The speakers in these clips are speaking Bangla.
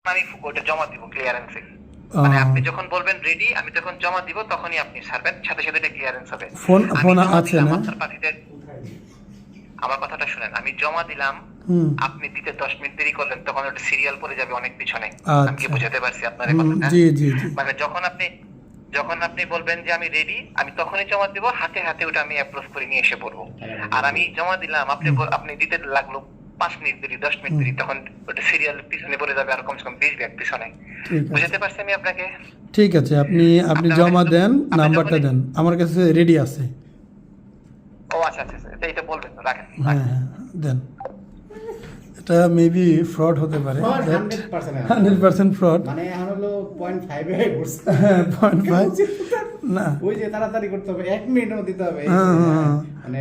আমি ওটা জমা দিব ক্লিয়ারেন্সে। মানে আপনি যখন বলবেন রেডি, আমি যখন জমা দিব তখনই আপনি ছাড়বেন, সাথে সাথে এটা ক্লিয়ারেন্স হবে। ফোন আমি ফোন জমা আছে দিলাম না? আপনার পার্টিতে, আমার কথাটা শুনেন, আমি জমা দিলাম, হুম। আপনি দিতে 10 মিনিট দেরি করলেন, তখন ওটা সিরিয়াল পড়ে যাবে অনেক পিছনে। আমি কি আচ্ছা। বুঝাতে পারছি আপনার হুম, কথাটা? জি জি জি। মানে যখন আপনি বলবেন যে আমি রেডি, আমি তখনই জমা দিব, হাতে হাতে ওটা আমি অ্যাপ্রুভ করে নিয়ে এসে পড়বো। আর আমি জমা দিলাম, আপনি দিতে লাগলো 5 মিনিট দেরি, 10 মিনিট দেরি, তখন ওটা সিরিয়াল পিছনে পড়ে যাবে আর কমসে কম 20 ব্যাগ পিছনে। ঠিক আছে, বুঝাতে পারছি আমি আপনাকে? ঠিক আছে। আপনি আপনি আপনার জমা কাছে দেন, আপনি নাম্বারটা যখনই, দেন, আমার কাছে রেডি আছে। ও আচ্ছা আচ্ছা আচ্ছা, এটা বলবেন তো, রাখেন হ্যাঁ রাখেন। হ্যাঁ, দেন। এটা মেবি ফ্রড হতে পারে। Fraud 100% 100% fraud. মানে এখন হলো 0.5 এ ঘুরছে। হ্যাঁ, 0.5 না। ওই যে তাড়াতাড়ি করতে হবে, 1 মিনিটও দিতে হবে। হ্যাঁ, হ্যাঁ। মানে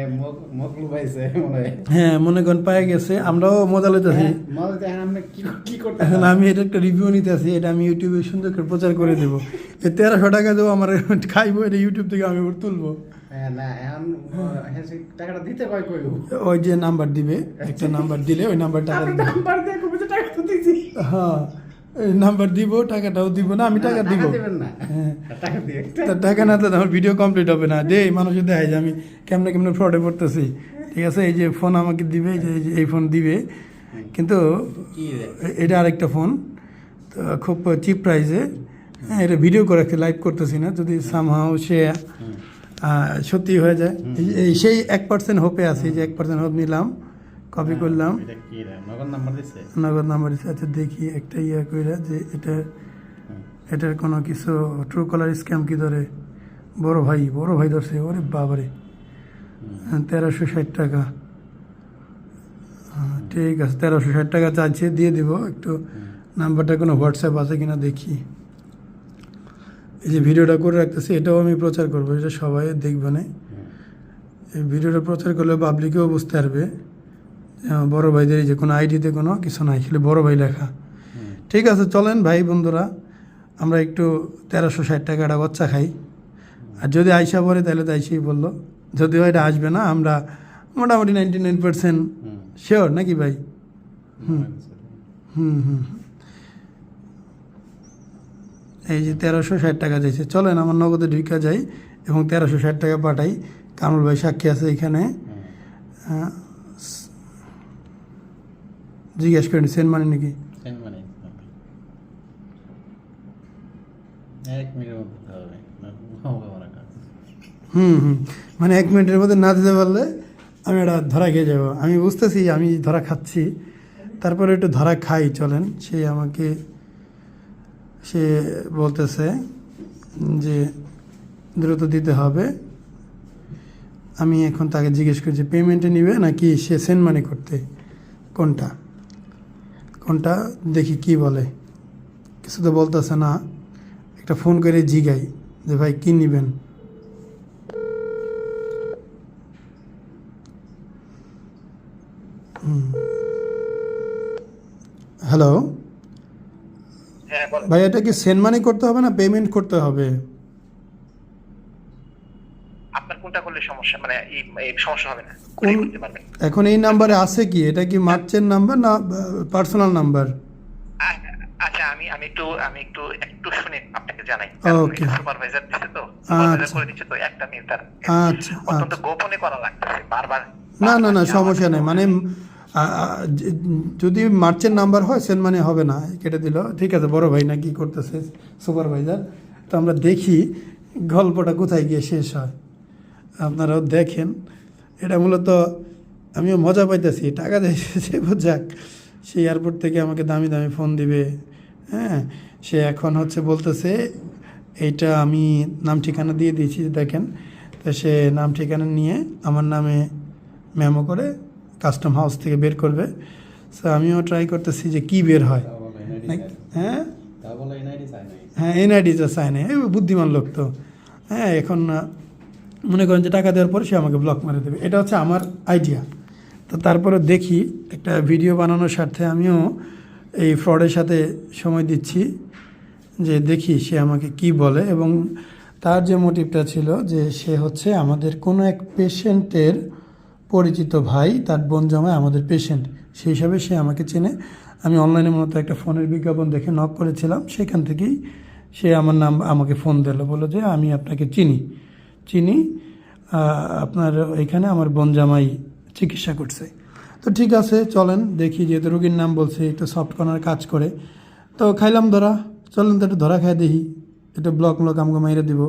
মকলু পাইছে মনে হয়। হ্যাঁ, মনে করেন পায়ে গেছে, আমরাও মজা লইতেছি। মনে হয় এখন আমরা কি করতে এখন হবে? আমি এটা একটা রিভিউ নিতে আছি, এটা আমি ইউটিউবে সুন্দর করে প্রচার করে দেবো। এই 1300 টাকা দেবো আমার, খাইবো এটা ইউটিউব থেকে আমি ওর তুলবো। হ্যাঁ, না এখন হ্যাঁ, সে টাকাটা দিতে কই? ওই যে নাম্বার দিবে, একটা নাম্বার দিলে ওই নাম্বার টাকা আপনি দিবে। নাম্বার দিয়ে কবে টাকা তো দিছি। হ্যাঁ, এই নাম্বার দিব, টাকাটাও দিব না, আমি টাকা দিব। টাকা দিবেন না। হ্যাঁ, টাকা দিয়ে তা টাকা না দিলে আমার ভিডিও কমপ্লিট হবে না। দে মানুষের দেখায় যে আমি কেমনে কেমনে ফ্রডে পড়তেছি। ঠিক আছে, এই যে ফোন আমাকে দিবে, এই ফোন দিবে, কিন্তু কি রে? এটা আরেকটা ফোন, তো খুব চিপ প্রাইসে। হ্যাঁ, এটা ভিডিও করে রাখছি, লাইভ করতেছি না। যদি সামহাও সে সত্যি হয়ে যায়, এই সেই 1% হোপে আছি, যে 1% হোপ নিলাম, কপি করলাম, এটা কি রে? নগদ নাম্বার দিছে? নগদ নাম্বার দিচ্ছে। আচ্ছা দেখি একটা ইয়ে করে যে এটার কোনো কিছু ট্রু কলার স্ক্যাম কি ধরে। বড় ভাই ধরছে, ওরে বাবারে। 1360 টাকা। ঠিক আছে, 1360 টাকা চাইছে, দিয়ে দিব। একটু নাম্বারটা কোনো হোয়াটসঅ্যাপ আছে কিনা দেখি। এই যে ভিডিওটা করে রাখতেছি, এটাও আমি প্রচার করবো, এটা সবাই দেখবে না। এই ভিডিওটা প্রচার করলে পাবলিকেও বুঝতে পারবে বড় ভাইদের যে কোনো আইডিতে কোনো কিছু নাই, খালি বড় ভাই লেখা। ঠিক আছে, চলেন ভাই বন্ধুরা, আমরা একটু 1360 টাকাটা বাচ্চা খাই। আর যদি আইসা পড়ে তাহলে তো আইসেই বললো, যদিও এটা আসবে না, আমরা মোটামুটি 99% শিওর নাকি ভাই? হুম হুম হুম। এই যে 1360 টাকা দিয়েছে, চলেন আমার নগদে ঢুকা যাই এবং 1360 টাকা পাঠাই। কামরুল ভাই সাক্ষী আছে এখানে। জিজ্ঞেস করেন সেন্ড মানি নাকি। মানে 1 মিনিটের মধ্যে হবে না। হুম হুম, মানে 1 মিনিটের মধ্যে না দিতে পারলে আমি এটা ধরা খেয়ে যাবো। আমি বুঝতেছি আমি ধরা খাচ্ছি, তারপরে একটু ধরা খাই। চলেন, সে বলতেছে যে দ্রুত দিতে হবে। আমি এখন তাকে জিজ্ঞেস করি যে পেমেন্টে নিবে নাকি সে সেন্ড মানি করতে, কোনটা দেখি কি বলে। কিছু তো বলতেছে না, একটা ফোন করে জিগাই যে ভাই কি নিবেন। হ্যালো হ্যাঁ বলেন। ভাই, এটা কি সেন্ড মানি করতে হবে না পেমেন্ট করতে হবে? আপনার কোনটা করলে সমস্যা, মানে এই সমস্যা হবে না, কোন করতে পারবেন। এখন এই নাম্বারে আছে কি? এটা কি মার্চের নাম্বার না পার্সোনাল নাম্বার? আচ্ছা, আমি একটু শুনে আপনাকে জানাই। ওকে। সুপারভাইজার দিচ্ছে তো, আচ্ছা। সুপারভাইজার করে দিচ্ছে তো, একটা মিনিট তার আচ্ছা অত্যন্ত আচ্ছা, গোপনে করা লাগতেছে বারবার। না সমস্যা নেই। মানে যদি মার্চের নাম্বার হয় সেন্ড মানি হবে না, কেটে দিল। ঠিক আছে, বড় ভাই না কি করতেছে সুপারভাইজার, তো আমরা দেখি গল্পটা কোথায় গিয়ে শেষ হয়। আপনারাও দেখেন। এটা মূলত আমিও মজা পাইতেছি, টাকা দিয়েছে যাক। সে এয়ারপোর্ট থেকে আমাকে দামি দামি ফোন দিবে। হ্যাঁ, সে এখন হচ্ছে বলতেছে এইটা আমি নাম ঠিকানা দিয়ে দিয়েছি, দেখেন। তো সে নাম ঠিকানা নিয়ে আমার নামে মেমো করে কাস্টম হাউস থেকে বের করবে। সো আমিও ট্রাই করতেছি যে কি বের হয়। হ্যাঁ হ্যাঁ, এনআইডি তো চাই না, বুদ্ধিমান লোক তো। হ্যাঁ, এখন মনে করেন যে টাকা দেওয়ার পরে সে আমাকে ব্লক মারে দেবে, এটা হচ্ছে আমার আইডিয়া। তো তারপরে দেখি, একটা ভিডিও বানানোর স্বার্থে আমিও এই ফ্রডের সাথে সময় দিচ্ছি, যে দেখি সে আমাকে কি বলে। এবং তার যে মোটিভটা ছিল যে সে হচ্ছে আমাদের কোনো এক পেশেন্টের পরিচিত ভাই, তার বোন জামাই আমাদের পেশেন্ট, সেই হিসাবে সে আমাকে চেনে। আমি অনলাইনে মূলত একটা ফোনের বিজ্ঞাপন দেখে নক করেছিলাম, সেখান থেকেই সে আমার নাম আমাকে ফোন দিল, বললো যে আমি আপনাকে চিনি আপনার এখানে আমার বোন জামাই চিকিৎসা করছে। তো ঠিক আছে চলেন দেখি, যেহেতু রোগীর নাম বলছে একটু সফট কর্নার কাজ করে, তো খাইলাম ধরা, চলেন তো একটু ধরা খাই দেখি, একটু ব্লক আমাকে মাইরে দিব,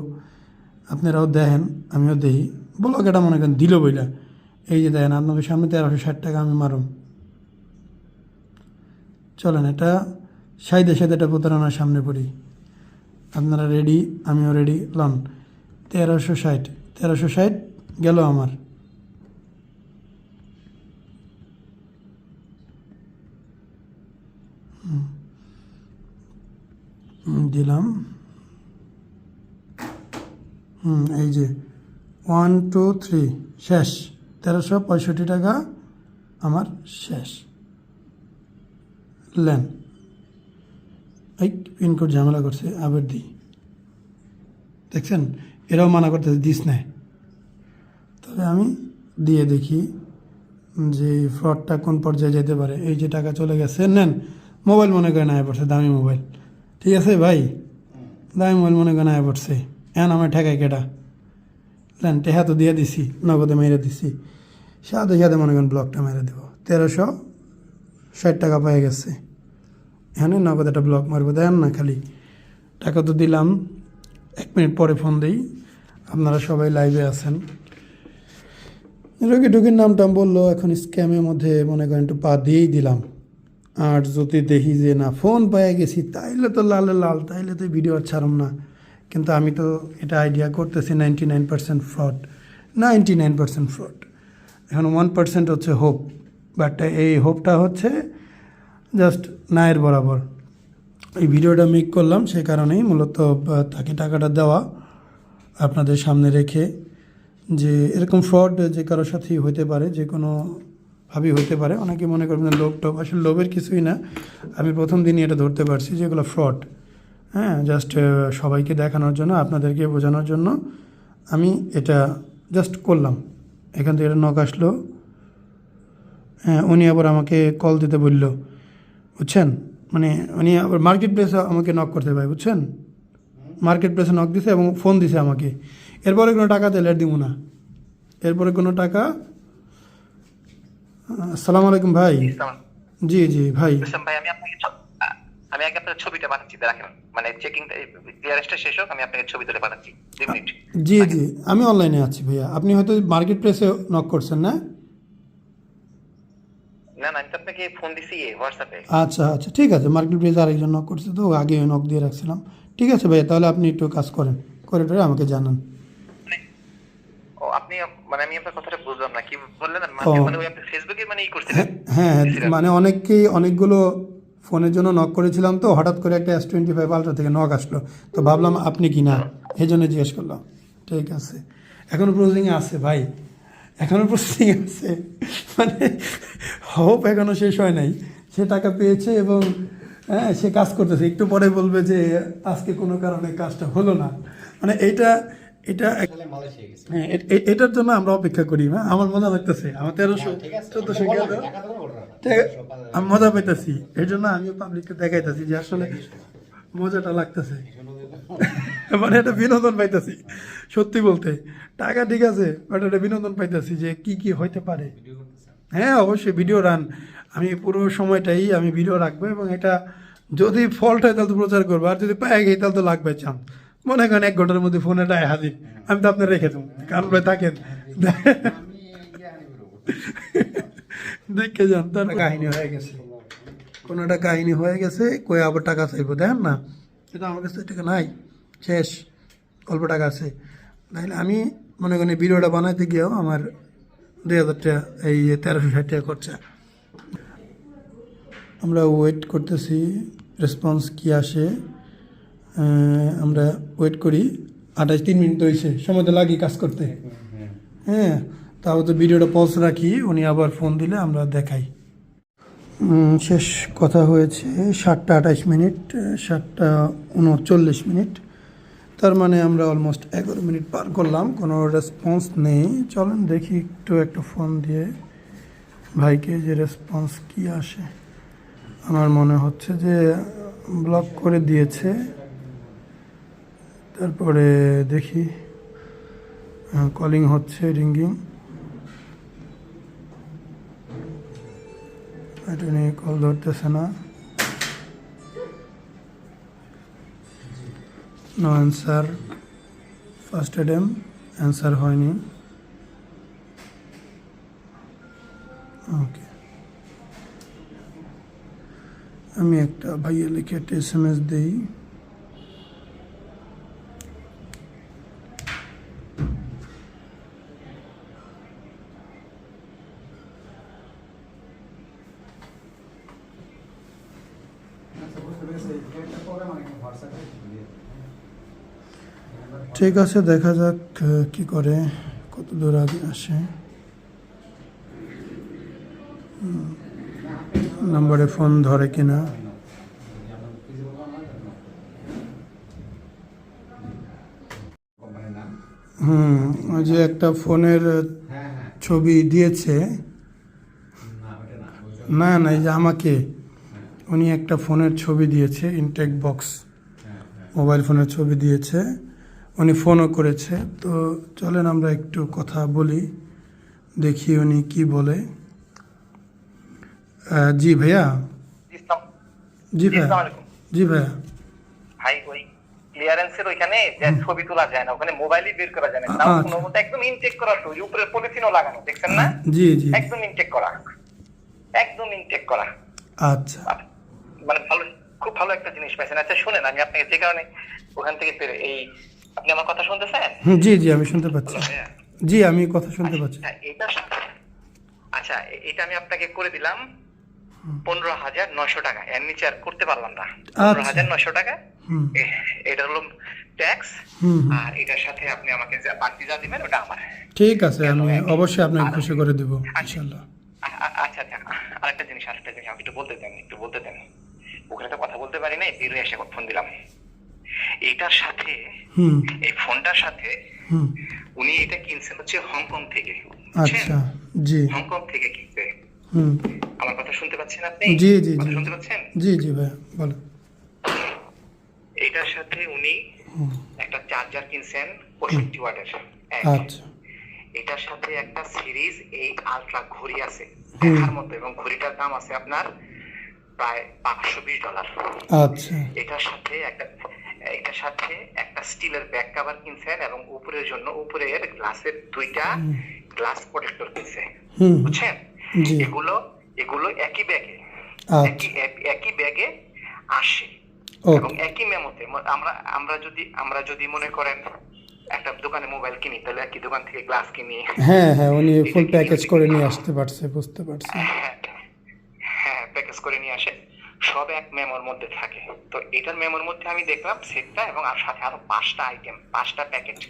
আপনারাও দেখেন আমিও দেখি। ব্লক এটা মনে করেন দিল বইলা, এই যে দেখেন আপনাদের সামনে 1360 টাকা আমি মারুম। চলেন এটা সাইদে এটা প্রতারণার সামনে পড়ি। আপনারা রেডি, আমিও রেডি, লন 1360 গেল আমার। দিলাম, এই যে 1 2 3 শেষ, 1365 টাকা আমার শেষ। লেন এই পিনকোড ঝামেলা করছে, আবার দিই, দেখছেন এরাও মানা করতেছে দিস নেয়। তবে আমি দিয়ে দেখি যে ফ্রডটা কোন পর্যায়ে যেতে পারে। এই যে টাকা চলে গেছে, নেন মোবাইল মনে করেন আয় পড়ছে, দামি মোবাইল, ঠিক আছে ভাই, দামি মোবাইল মনে করেন আয় পড়ছে, এখন আমার ঠেকায় কেটা, নেন টেহা তো দিয়ে দিছি, নগদে মেরে দিছি, সাথে মনে করেন ব্লকটা মেরে দেবো। 1360 টাকা পেয়ে গেছে, এখানে নগদ একটা ব্লক মারবো, দেন না খালি টাকা তো দিলাম। 1 মিনিট পরে ফোন দিই, আপনারা সবাই লাইভে আছেন। রোগীর নামটা বললো, এখন স্ক্যামের মধ্যে মনে করেন একটু পা দিয়েই দিলাম। আর যদি দেখি যে না ফোন পেয়ে গেছি, তাইলে তো লালে লাল, তাইলে তো ভিডিও আর ছাড়ম না। কিন্তু আমি তো এটা আইডিয়া করতেছি 99% ফ্রড, 99% ফ্রড। এখন 1% হচ্ছে হোপ, বাট এই হোপটা হচ্ছে জাস্ট নায়ের বরাবর। এই ভিডিওটা মেক করলাম সেই কারণেই মূলত তাকে টাকাটা দেওয়া আপনাদের সামনে রেখে, যে এরকম ফ্রড যে কারোর সাথেই হতে পারে, যে কোনোভাবেই হতে পারে। অনেকে মনে করবেন লোভ টোভ, আসলে লোভের কিছুই না। আমি প্রথম দিনই এটা ধরতে পারছি যে এগুলো ফ্রড। হ্যাঁ, জাস্ট সবাইকে দেখানোর জন্য, আপনাদেরকে বোঝানোর জন্য আমি এটা জাস্ট করলাম। এখান থেকে এটা নক আসলো, হ্যাঁ উনি আবার আমাকে কল দিতে বলল, বুঝছেন, মানে উনি আবার মার্কেট প্লেসে আমাকে নক করতে পারে, বুঝছেন, মার্কেট প্লেসে নক দিছে এবং ফোন দিছে আমাকে। এরপরে কোনো টাকা দিলে দিব না, এরপরে কোনো টাকা। আসসালামু আলাইকুম ভাই। জি ভাই, ভাই আমি আগে আপনার ছবিটা পাঠাচ্ছি, দেখেন মানে চেকিং ক্লিয়ারেন্সটা শেষ হোক, আমি আপনাকে ছবি তুলে পাঠাচ্ছি 2 মিনিট। জি আমি অনলাইনে আছি ভাইয়া, আপনি হয়তো মার্কেট প্লেসে নক করছেন না? না আমি তো আপনাকে ফোন দিছি হোয়াটসঅ্যাপে। আচ্ছা ঠিক আছে, মার্কেট প্লেসে আরেকজন নক করছে, তো আগে নক দিয়ে রাখছিলাম। ঠিক আছে ভাইয়া, তাহলে আপনি একটু কাজ করেন, করে আমাকে জানান। ও আপনি মানে আমি আপনার কথাটা বুঝলাম না, কি বললেন? মানে ওই আপনি ফেসবুকে মানে করছিলেন? হ্যাঁ মানে অনেকগুলো ফোনের জন্য নক করেছিলাম, তো হঠাৎ করে একটা S25 আলট্রা থেকে নক আসলো, তো ভাবলাম আপনি কি না, এই জন্য জিজ্ঞেস করলাম। ঠিক আছে, এখনও প্রসেসিংয়ে আছে ভাই, এখনও প্রসেসিংয়ে আছে, মানে হোপ এখনও শেষ হয় নাই। সে টাকা পেয়েছে এবং হ্যাঁ সে কাজ করতেছে, একটু পরে বলবে যে আজকে কোনো কারণে কাজটা হলো না। মানে এটা হ্যাঁ এটার জন্য আমরা অপেক্ষা করি। হ্যাঁ আমার মজা লাগতেছে, আমার 1300-1400 গেল, আমি মজা পাইতেছি, এই জন্য আমিও পাবলিককে দেখাইতেছি যে আসলে মজাটা লাগতেছে, মানে এটা বিনোদন পাইতেছি। সত্যি বলতে টাকা ঠিক আছে, বাট এটা বিনোদন পাইতেছি যে কি হইতে পারে। হ্যাঁ অবশ্যই ভিডিও রান, আমি পুরো সময়টাই আমি ভিডিও রাখবো, এবং এটা যদি ফল্ট হয় তাহলে তো প্রচার করবো, আর যদি পায়ে গেই তাহলে তো লাগবে চান্স। মনে করেন 1 ঘন্টার মধ্যে ফোনে ডায় হাজির, আমি তো আপনার রেখে দেবো, কারণ ভাই থাকেন দেখে যান, তার কাহিনী হয়ে গেছে, কোনো একটা কাহিনী হয়ে গেছে, কই আবার টাকা চাইবো, দেখেন না, কিন্তু আমার কাছে টাকা নাই, শেষ, অল্প টাকা আছে। তাইলে আমি মনে করেন ভিডিওটা বানাইতে গিয়েও আমার 2000 টাকা, এই 1360 টাকা খরচা। আমরা ওয়েট করতেছি রেসপন্স কি আসে, আমরা ওয়েট করি। 28-3 মিনিট হয়েছে, সময় তো লাগি কাজ করতে। হ্যাঁ তাও তো ভিডিওটা পজ রাখি, উনি আবার ফোন দিলে আমরা দেখাই। শেষ কথা হয়েছে 7টা 28 মিনিট, 7টা 39 মিনিট, তার মানে আমরা অলমোস্ট 11 মিনিট পার করলাম, কোনো রেসপন্স নেই। চলেন দেখি একটু একটা ফোন দিয়ে ভাইকে যে রেসপন্স কি আসে। আমার মনে হচ্ছে যে ব্লক করে দিয়েছে। তারপরে দেখি, কলিং হচ্ছে, রিঙ্গিং। এটা নিয়ে কল ধরতেছে না। No answer. First attempt answer হয়নি। ওকে, আমি একটা ভাইয়া লিখে একটা SMS দিই। ঠিক আছে, দেখা যাক কি করে, কত দূর আগে আসে। নাম্বারে ফোন ধরে কিনা। ওই যে একটা ফোনের ছবি দিয়েছে। না না, এই যে আমাকে উনি একটা ফোনের ছবি দিয়েছে, ইনটেক বক্স মোবাইল ফোনের ছবি দিয়েছে, উনি ফোনও করেছে। তো চলেন আমরা একটু কথা বলি, দেখি উনি কি বলে। জি ভাইয়া। জি ভাইয়া। জি ভাইয়া। ভাই ওই ক্লিয়ারেন্সের ওইখানে যে ছবি তোলা যায় না, ওখানে মোবাইলই বের করা যায় না, তাও কোনো মতে একদম ইনটেক করা, তো উপরে পলিথিনও লাগানো, দেখছেন না? জি জি, একদম ইনটেক করা, একদম ইনটেক করা। আচ্ছা, মানে ভালো, খুব ভালো একটা জিনিস পাইছেন। আচ্ছা শুনেন, আমি আপনাকে যে কারণে ওখান থেকে এই, আপনি আমার কথা শুনতেছেন? জি জি, আমি শুনতে পাচ্ছি। জি, আমি কথা শুনতে পাচ্ছি। এটা আচ্ছা, এটা আমি আপনাকে করে দিলাম 15,900 টাকা, এর নিচে আর করতে পারলাম না। 15,900 টাকা, এটা হলো ট্যাক্স, আর এটার সাথে আপনি আমাকে যা বাড়তি যা দিবেন ওটা আমার। ঠিক আছে, আমি অবশ্যই আপনাকে খুশি করে দেব ইনশাআল্লাহ। আচ্ছা আচ্ছা, আরেকটা জিনিস আমি একটু বলতে দেন। ওখানে তো কথা বলতে পারি নাই, বের হয়ে এসে ফোন দিলাম। এটার সাথে, এই ফোনটার সাথে উনি এটা কিনছেন হচ্ছে হংকং থেকে। আচ্ছা, জি, হংকং থেকে কিনছে। আমার কথা শুনতে পাচ্ছেন আপনি? জি জি জি, শুনতে পাচ্ছেন? জি জি ভাই, বলেন। এটার সাথে উনি একটা চার্জার কিনছেন 65 ওয়াটের। আচ্ছা, এটার সাথে একটা সিরিজ 8 আলট্রা ঘড়ি আছে দেখার মতো, এবং ঘড়িটার দাম আছে আপনার প্রায় $520। আচ্ছা, এটার সাথে একটা স্টিলের ব্যাক কভার কিনছেন, এবং উপরের জন্য উপরের গ্লাসের 2টা গ্লাস প্রোটেক্টর কিনছে, বুঝছেন? এগুলো একই ব্যাগে, একই ব্যাগে আসে, এবং একই মেমোতে। আমরা যদি মনে করেন একটা দোকানে মোবাইল কিনি, তাহলে একই দোকান থেকে গ্লাস কিনি। হ্যাঁ হ্যাঁ, উনি ফুল প্যাকেজ করে নিয়ে আসতে পারছে, বুঝতে পারছি। হ্যাঁ, প্যাকেজ করে নিয়ে আসে, সব এক মেমোর মধ্যে থাকে। তো এটার মেমোর মধ্যে আমি দেখলাম সেটটা, এবং আর সাথে আরো 5টা আইটেম, 5টা প্যাকেট,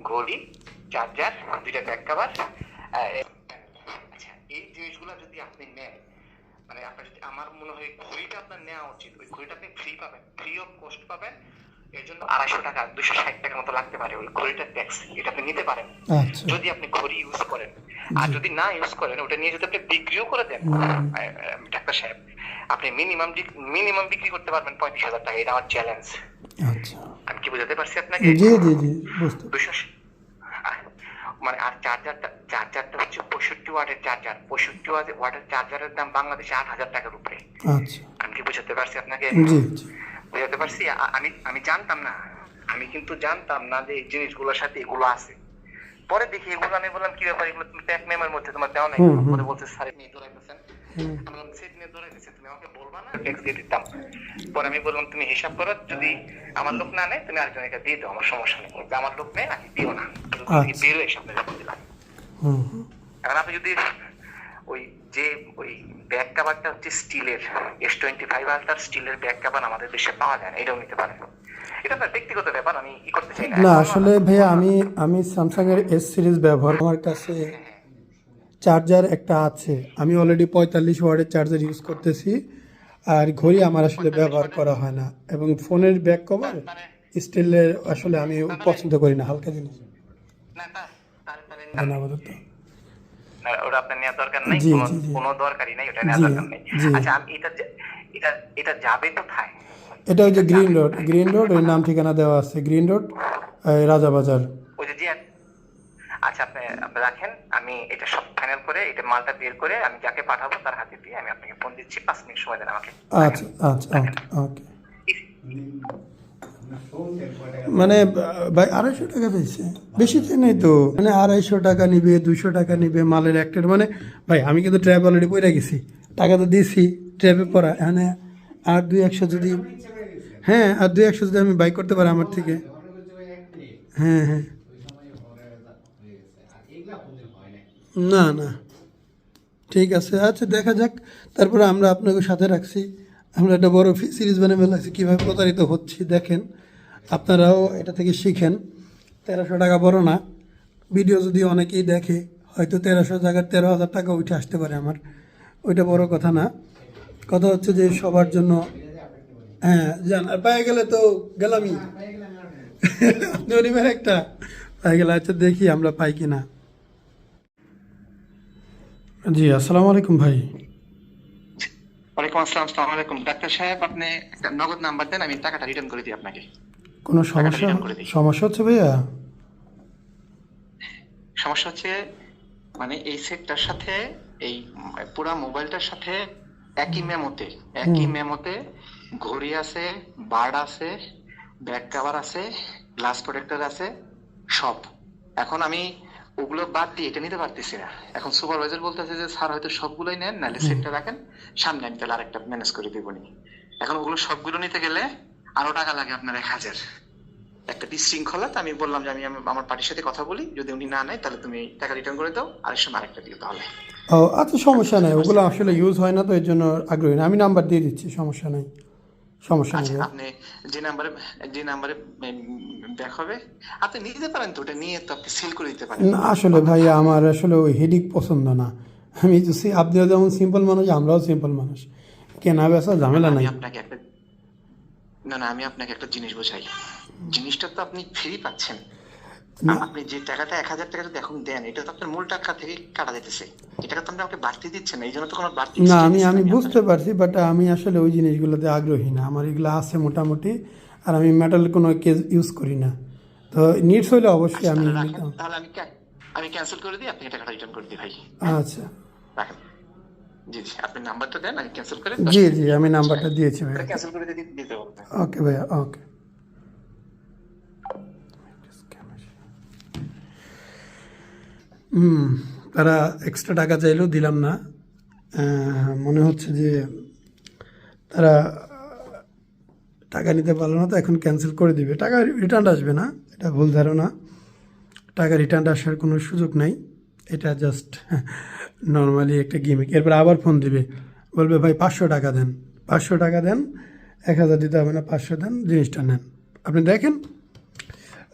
ঘড়ি, চার্জার, 2টা ব্যাক কভার। আচ্ছা, এই জিনিসগুলো যদি আপনি নেন, মানে আপনার যদি, আমার মনে হয় ঘড়িটা আপনার নেওয়া উচিত। ওই ঘড়িটা আপনি ফ্রি পাবেন, ফ্রি অফ কস্ট পাবেন। এর জন্য 250 টাকা, 260 টাকার মতো লাগতে পারে ওই ঘড়িটার ট্যাক্স। এটা আপনি নিতে পারেন যদি আপনি ঘড়ি ইউজ করেন। আর যদি না ইউজ করেন, ওটা নিয়ে যদি আপনি বিক্রিও করে দেন, ডাক্তার সাহেব, আপনি মিনিমাম বিক্রি করতে পারবেন 35,000 টাকা। এটা আমার চ্যালেঞ্জ। আচ্ছা, আমি কি বুঝাতে পারছি আপনাকে? জি জি জি, বুঝতে। মানে আর চার্জারটা হচ্ছে 65 ওয়াটের চার্জার। 65 ওয়াটের চার্জারের দাম বাংলাদেশে 8,000 টাকার উপরে। আচ্ছা, আমি কি বুঝাতে পারছি আপনাকে? জি জি, বুঝাতে পারছি। আমি জানতাম না, আমি কিন্তু জানতাম না যে এই জিনিসগুলোর সাথে এগুলো আছে। পরে দেখি এগুলো, আমি বললাম কি ব্যাপার, এগুলো তুমি প্যাক মেমোর মধ্যে তোমার দেওয়া নাই? পরে বলছে স্যার নিয়ে দৌড়াইতেছেন। আমি বললাম সেট নিয়ে দৌড়াইতেছে, তুমি আমাকে বলবা না? ট্যাক্স দিয়ে দিতাম। পরে আমি বললাম তুমি হিসাব করো, যদি আমার লোক না নেয় তুমি আরেকজনকে দিয়ে দাও, আমার সমস্যা নেই। আমার লোক নেই, নাকি দিও না, বের হয়ে সামনে যখন দিলাম। এখন আপনি যদি ওই ব্যাক কাভারটা হচ্ছে স্টিলের, S25 আলট্রার স্টিলের ব্যাক কাভার আমাদের দেশে পাওয়া যায় না, এটাও নিতে পারেন। এটা আপনার ব্যক্তিগত ব্যাপার, আমি ই করতে চাই না। না আসলে ভাইয়া, আমি স্যামসাং এর S সিরিজ ব্যবহার, আমার কাছে চার্জার একটা আছে, আমি অলরেডি 45 ওয়াটের চার্জার ইউজ করতেছি। আর ঘড়ি আমার আসলে ব্যবহার করা হয় না, এবং ফোনের ব্যাক কভার স্টিলের আসলে আমি পছন্দ করি না, হালকা জিনিস না আপাতত। ওটা আপনার নেওয়ার দরকার নাই, কোনো দরকারই নাই, ওটা নেওয়ার দরকার নেই। আচ্ছা, এটা এটা যাবে কোথায়? এটা ওই যে গ্রিন রোড ওই নাম ঠিকানা দেওয়া আছে, গ্রিন রোড রাজাবাজার। ওই যে আচ্ছা, আপনি রাখেন, আমি এটা সব ফাইনাল করে এটা মালটা বের করে আমি যাকে পাঠাবো তার হাতে দিয়ে আমি আপনাকে ফোন দিচ্ছি। 5 মিনিট সময় দেন আমাকে। আচ্ছা আচ্ছা ওকে। মানে ভাই 250 টাকা চাইছে, বেশি চাই নাই তো, মানে 250 টাকা নিবে, 200 টাকা নিবে মালের একটার। মানে ভাই আমি কিন্তু ট্র্যাপ অলরেডি পড়ে গেছি, টাকা তো দিয়েছি ট্র্যাপে পড়া, মানে আর 200 যদি, হ্যাঁ আর 200 যদি আমি বাই করতে পারি আমার থেকে, হ্যাঁ হ্যাঁ না না ঠিক আছে, আচ্ছা দেখা যাক। তারপরে আমরা আপনাকে সাথে রাখছি, আমরা একটা বড় সিরিজ বানিয়ে ফেলেছি কীভাবে প্রতারিত হচ্ছি। দেখেন আপনারাও এটা থেকে শিখেন। 1300 টাকা বড় না, ভিডিও যদি অনেকেই দেখে হয়তো 1300 জায়গায় 13,000 টাকা উঠে আসতে পারে আমার, ওইটা বড় কথা না। কথা হচ্ছে যে সবার জন্য, হ্যাঁ জান আর পায়ে গেলে তো গেলামই, আপনি নেবেন একটা পায়ে গেলে। আচ্ছা দেখি আমরা পাই কি না। জি আসসালামু আলাইকুম ভাই। ওয়ালাইকুম আসসালাম। আসসালামু আলাইকুম ডাক্তার সাহেব, আপনি একটা নগদ নাম্বার দেন, আমি টাকাটা রিটার্ন করে দিই আপনাকে। কোনো সমস্যা সমস্যা হচ্ছে ভাইয়া? সমস্যা হচ্ছে মানে এই সেটটার সাথে এই পুরা মোবাইলটার সাথে একই মেমোতে ঘড়ি আছে, বার্ড আছে, ব্যাক কভার আছে, গ্লাস প্রোটেক্টর আছে, সব। এখন আমি ওগুলো বাদ দিয়ে এটা নিতে পারতেছি না। এখন সুপারভাইজার বলতেছে যে স্যার হয়তো সবগুলোই নেন, নাহলে সেটটা রাখেন, সামনে আমি তাহলে আরেকটা ম্যানেজ করে দেবনি। এখন ওগুলো সবগুলো নিতে গেলে আরো টাকা লাগে আপনার 1000। একটা বিশৃঙ্খলা। তো আমি বললাম যে আমি আমার পার্টির সাথে কথা বলি, যদি উনি না নেয় তাহলে তুমি টাকা রিটার্ন করে দাও, আরেক সময় আরেকটা দিও তাহলে। ও আচ্ছা সমস্যা নেই, ওগুলো আসলে ইউজ হয় না তো এর জন্য আগ্রহী না। আমি নাম্বার দিয়ে দিচ্ছি, সমস্যা নেই, সমস্যা নেই। আপনি যে নাম্বারে ব্যাক হবে আপনি নিতে পারেন, তো ওটা নিয়ে তো আপনি সেল করে দিতে পারেন। না আসলে ভাই আমার আসলে ওই হেডিক পছন্দ না। আমি আপনিও যেমন সিম্পল মানুষ, আমরাও সিম্পল মানুষ, কেনা বেচা ঝামেলা নাই। আমি আপনাকে একটা জিনিস বোঝাই, জিনিসটা তো আপনি ফ্রি পাচ্ছেন। আপনি যে টাকাটা 1000 টাকা যদি এখন দেন, এটা তো আপনার মূল টাকা থেকে কাটা যেতেছে, এটাকে তো আপনি আমাকে বাড়তি দিচ্ছেন না, এই জন্য তো কোনো বাড়তি না আমি বুঝতে পারছি, বাট আমি আসলে ওই জিনিসগুলোতে আগ্রহী না। আমার এগুলো আছে মোটামুটি, আর আমি মেটাল কোনো কেস ইউজ করি না। তো নিডস হইলে অবশ্যই আমি নিতাম। তাহলে আমি ক্যান্সেল করে দিই, আপনি টাকাটা রিটার্ন করে দিই ভাই। আচ্ছা রাখেন। জি আপনি নাম্বারটা দেন, আমি ক্যান্সেল করে। জি আমি নাম্বারটা দিয়েছি ভাই, ক্যান্সেল করে দিতে বলবেন। ওকে ভাইয়া ওকে। তারা এক্সট্রা টাকা চাইলেও দিলাম না। মনে হচ্ছে যে তারা টাকা নিতে পারলো না, তো এখন ক্যান্সেল করে দিবে। টাকা রিটার্ন আসবে না, এটা ভুল ধারণা। টাকা রিটার্ন আসার কোনো সুযোগ নাই, এটা জাস্ট নর্মালি একটা গিমিক। এরপর আবার ফোন দিবে, বলবে ভাই 500 টাকা দেন, 500 টাকা দেন, 1000 দিতে হবে না, 500 দেন, জিনিসটা নেন। আপনি দেখেন,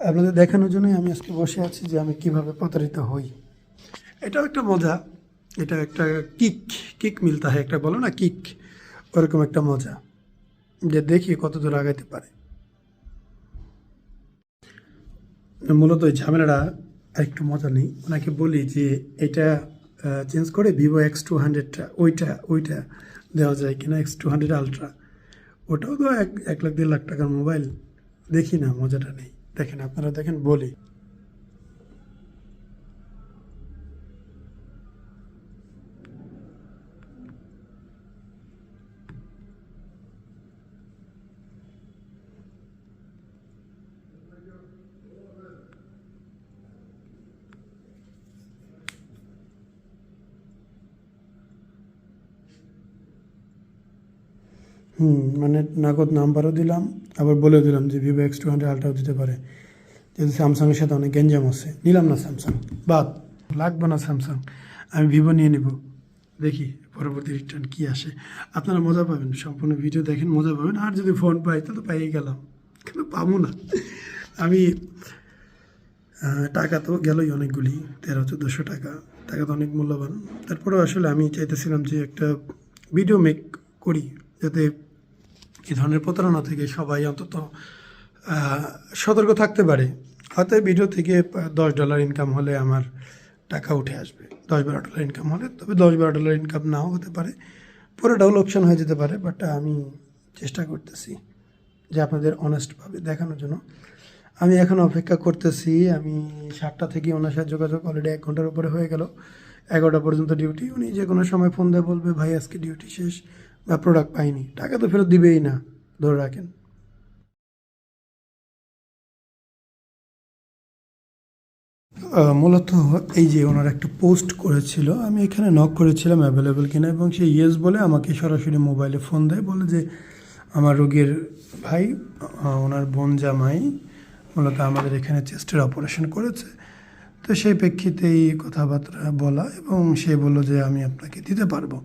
আপনাদের দেখানোর জন্যই আমি আজকে বসে আছি যে আমি কিভাবে প্রতারিত হই। এটাও একটা মজা, এটা একটা কিক মিলতা হয়, একটা বলো না কিক, ওরকম একটা মজা, যে দেখি কত দূর আগাইতে পারে। মূলত ওই ঝামেলাটা একটু মজা নেই, ওনাকে বলি যে এটা চেঞ্জ করে ভিভো X200টা ওইটা দেওয়া যায় কিনা, X200 আলট্রা, ওটাও তো 1 লাখ 1.5 লাখ টাকার মোবাইল। দেখি না, মজাটা নেই। দেখেন আপনারা দেখেন, বলি মানে নগদ নাম্বারও দিলাম, আবার বলে দিলাম যে ভিভো X200 আলট্রাও দিতে পারে, যেহেতু স্যামসাংয়ের সাথে অনেক গেঞ্জাম আছে। নিলাম না স্যামসাং, বাদ, লাগবে না স্যামসাং, আমি ভিভো নিয়ে নিব। দেখি পরবর্তী রিটার্ন কী আসে। আপনারা মজা পাবেন, সম্পূর্ণ ভিডিও দেখেন, মজা পাবেন। আর যদি ফোন পাই তাহলে পাইয়ে গেলাম, কিন্তু পাবো না। আমি টাকা তো গেলই অনেকগুলি, 1300-1400 টাকা, টাকা তো অনেক মূল্যবান। তারপরেও আসলে আমি চাইতেছিলাম যে একটা ভিডিও মেক করি, যাতে এই ধরনের প্রতারণা থেকে সবাই অন্তত সতর্ক থাকতে পারে। হয়তো এই ভিডিও থেকে $10 ইনকাম হলে আমার টাকা উঠে আসবে, $10-12 ইনকাম হলে, তবে $10-12 ইনকাম নাও হতে পারে, পুরোটাও লোকসান হয়ে যেতে পারে, বাট আমি চেষ্টা করতেছি যে আপনাদের অনেস্টভাবে দেখানোর জন্য। আমি এখন অপেক্ষা করতেছি। আমি 7টা থেকে ওনার সাথে যোগাযোগ অলরেডি 1 ঘন্টার উপরে হয়ে গেল। 11টা পর্যন্ত ডিউটি। উনি যে কোনো সময় ফোন দিয়ে বলবে ভাই আজকে ডিউটি শেষ বা প্রোডাক্ট পাইনি, টাকা তো ফেরত দিবেই না, ধরে রাখেন। মূলত এই যে ওনার একটা পোস্ট করেছিল, আমি এখানে নক করেছিলাম অ্যাভেলেবেল কিনা, এবং সে ইয়েস বলে আমাকে সরাসরি মোবাইলে ফোন দেয়, বলে যে আমার রোগীর ভাই, ওনার বোন জামাই মূলত আমাদের এখানে চেস্টের অপারেশন করেছে। তো সেই প্রেক্ষিতেই কথাবার্তা বলা, এবং সে বলল যে আমি আপনাকে দিতে পারবো।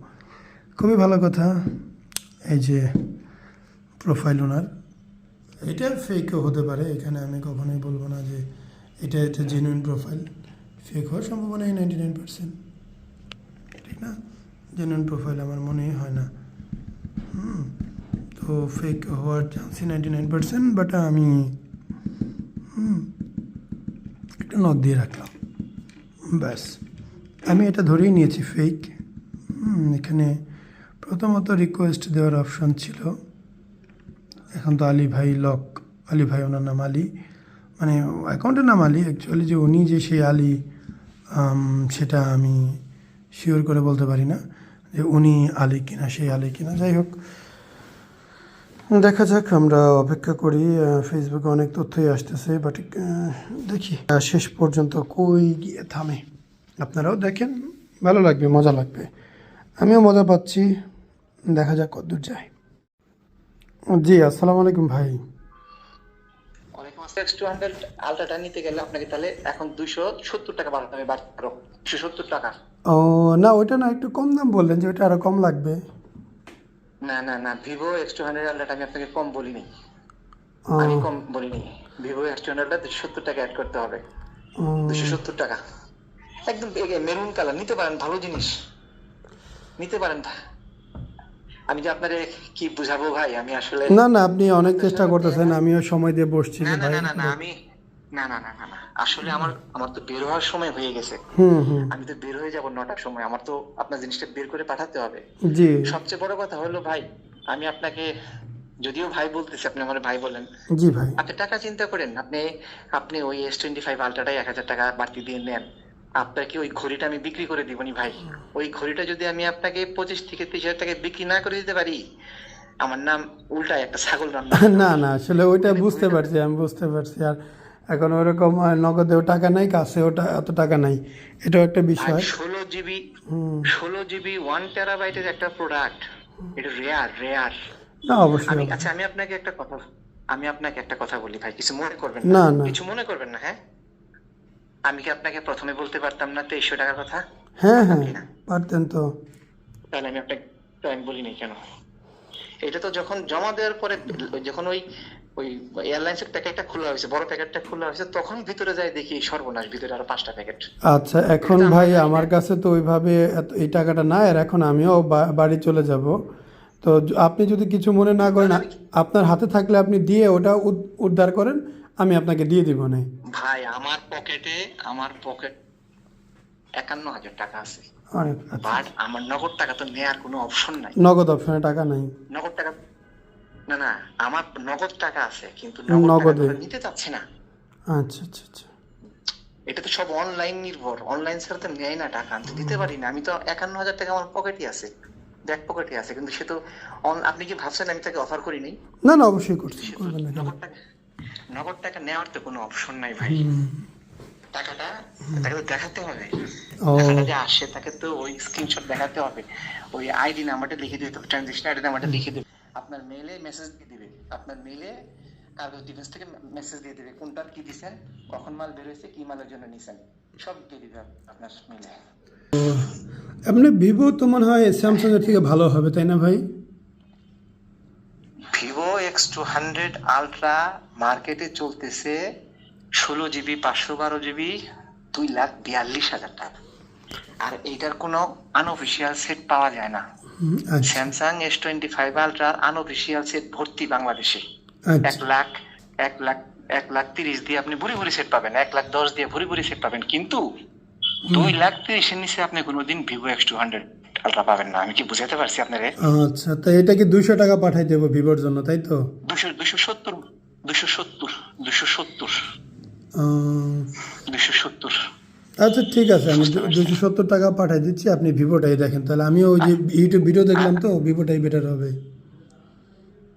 খুবই ভালো কথা। এই যে প্রোফাইল ওনার, এটা ফেকও হতে পারে, এখানে আমি কখনোই বলবো না যে এটা একটা জেনুইন প্রোফাইল। ফেক হওয়ার সম্ভাবনা 99%, ঠিক না? জেনুইন প্রোফাইল আমার মনেই হয় না। তো ফেক হওয়ার চান্সই 99%, বাট আমি একটু নক দিয়ে রাখলাম, ব্যাস। আমি এটা ধরেই নিয়েছি ফেক। এখানে প্রথমত রিকোয়েস্ট দেওয়ার অপশন ছিল, এখন তো আলী ভাই লক, আলী ভাই ওনার নাম আলী, মানে অ্যাকাউন্টের নাম আলী, অ্যাকচুয়ালি যে উনি যে সেই আলী সেটা আমি শিওর করে বলতে পারি না যে উনি আলী কিনা, সেই আলী কিনা। যাই হোক, দেখা যাক, আমরা অপেক্ষা করি। ফেসবুকে অনেক তথ্যই আসতেছে, বাট দেখি শেষ পর্যন্ত কই গিয়ে থামে। আপনারাও দেখেন, ভালো লাগবে, মজা লাগবে, আমিও মজা পাচ্ছি। দেখা যাক কতদূর যায়। জি, আসসালামু আলাইকুম ভাই। X200 আলট্রাটা নিতে গেলে আপনাকে তাহলে এখন 270 টাকা বাড়াতে হবে, আরো 270 টাকা। ও না, ওইটা না, একটু কম দাম বললেন যে ওইটা আরো কম লাগবে। না না না, ভিভো X200 আলট্রাটা আমি আপনাকে কম বলিনি, ও, আমি কম বলিনি। ভিভো X200টা 270 টাকা অ্যাড করতে হবে, 270 টাকা। একদম মেরুন কালার, নিতে পারেন, ভালো জিনিস নিতে পারেন। আমি যে আপনারে কি বুঝাবো ভাই, আমি আসলে না না, আপনি অনেক চেষ্টা করতেছেন, আমিও সময় দিয়ে বসছি না যে না ভাই। না না না আমি না না না না না আসলে আমার তো বের হওয়ার সময় হয়ে গেছে। হুম, আমি তো বের হয়ে যাব 9টার সময়, আমার তো আপনার জিনিসটা বের করে পাঠাতে হবে। জি সবচেয়ে বড় কথা হলো ভাই, আমি আপনাকে যদিও ভাই বলতেছি, আপনি আমার ভাই বলেন, জি ভাই। আপনি টাকা চিন্তা করেন, আপনি আপনি ওই S25 আলট্রাটাই 1000 টাকা বাড়তি দিয়ে নেন, আপনাকে ওই ঘড়িটা আমি বিক্রি করে দিবনি ভাই। ওই ঘড়িটা যদি আমি আপনাকে 25 থেকে 30 হাজার টাকায় বিক্রি না করে দিতে পারি, আমার নাম উল্টা একটা ছাগল রান্না। না না, আসলে ওইটা বুঝতে পারছি, আমি বুঝতে পারছি। আর এখন ওরকম নগদেও টাকা নাই, কাছেও অত টাকা নাই, এটাও একটা বিষয়। 16 জিবি 1 টেরাবাইটের একটা প্রোডাক্ট, এটা রেয়ার। না অবশ্যই। আচ্ছা, আমি আপনাকে একটা কথা বলি ভাই, কিছু মনে করবেন না না, না, কিছু মনে করবেন না, হ্যাঁ? আমি কি আপনাকে প্রথমে বলতে পারতাম না 2300 টাকার কথা? হ্যাঁ পারতাম হ্যাঁ, কিনা? পারতেন তো। তাহলে আমি আপনাকে বলিনি কেন? এটা তো যখন জমা দেওয়ার পরে, যখন ওই ওই এয়ারলাইন্সের প্যাকেটটা খোলা হয়েছে, বড় প্যাকেটটা খোলা হয়েছে, তখন ভিতরে যাই দেখি সর্বনাশ, ভিতরে আরো 5টা প্যাকেট। আচ্ছা, এখন ভাই আমার কাছে তো ওইভাবে এই টাকাটা নাই, আর এখন আমিও বাড়ি চলে যাব। তো আপনি যদি কিছু মনে না করেন, আপনার হাতে থাকলে আপনি দিয়ে ওটা উদ্ধার করেন, আমি আপনাকে দিয়ে দিব না। ভাই আমার পকেটে 51,000 টাকা আছে, অনেক আচ্ছা। বাট আমার নগদ টাকা তো নেয়ার কোনো অপশন নাই। নগদ অপশনে টাকা নাই? নগদ টাকা না না, আমার নগদ টাকা আছে, কিন্তু নগদে নিতে চাচ্ছি না। আচ্ছা আচ্ছা আচ্ছা। এটা তো সব অনলাইন নির্ভর, অনলাইন ছাড়া তো নেয় না টাকা, আমি তো দিতে পারি না। আমি তো 51,000 টাকা আমার পকেটে আছে, ব্যাক পকেটে আছে, কিন্তু সে তো আপনি কি ভাবছেন আমি তাকে অফার করি নাই? না না, অবশ্যই করছি, করবেন না কেন? নগদ টাকা নেওয়ার তো কোনো অপশন নাই ভাই। টাকাটা তাকে তো দেখাতে হবে, টাকাটা যে আসে তাকে তো ওই স্ক্রিনশট দেখাতে হবে, ওই আইডি নাম্বারটা লিখে দিতে হবে, ট্রানজাকশন আইডি নাম্বারটা লিখে দেবে, আপনার মেইলে মেসেজ দিয়ে দিবে, আপনার মেইলে কার্গো ডিফেন্স থেকে মেসেজ দিয়ে দিবে কোনটার কি দিবেন, কখন মাল বের হয়েছে, কি মালের জন্য নিছেন, সব দিয়ে দিবে আপনার মেইলে। আপনি ভিভো তো মনে হয় স্যামসাং এর থেকে ভালো হবে, তাই না ভাই? ভিভো X200 আলট্রা মার্কেটে চলতেছে 16 জিবি 512 জিবি 2,42,000 টাকা, আর এইটার কোনো আনঅফিসিয়াল সেট পাওয়া যায় না। আচ্ছা স্যামসাং S25 আলট্রার আনঅফিসিয়াল সেট ভর্তি বাংলাদেশে, আচ্ছা। 1,30,000 দিয়ে আপনি ভুরি ভুরি সেট পাবেন, 1,10,000 দিয়ে ভুরি ভুরি সেট পাবেন, কিন্তু 2,30,000 নিচে আপনি কোনোদিন ভিভো X200 আলট্রা পাবেন না। আমি কি বুঝাতে পারছি আপনারে? আচ্ছা, তো এটা কি 200 টাকা পাঠাই দেবো ভিভোর জন্য, তাই তো? 270 270 270 আহ, 270। আচ্ছা ঠিক আছে, আমি 270 টাকা পাঠাই দিচ্ছি, আপনি ভিভোটাই দেখেন তাহলে। আমি ওই যে ইউটিউব ভিডিও দেখলাম তো, ভিভোটাই বেটার হবে।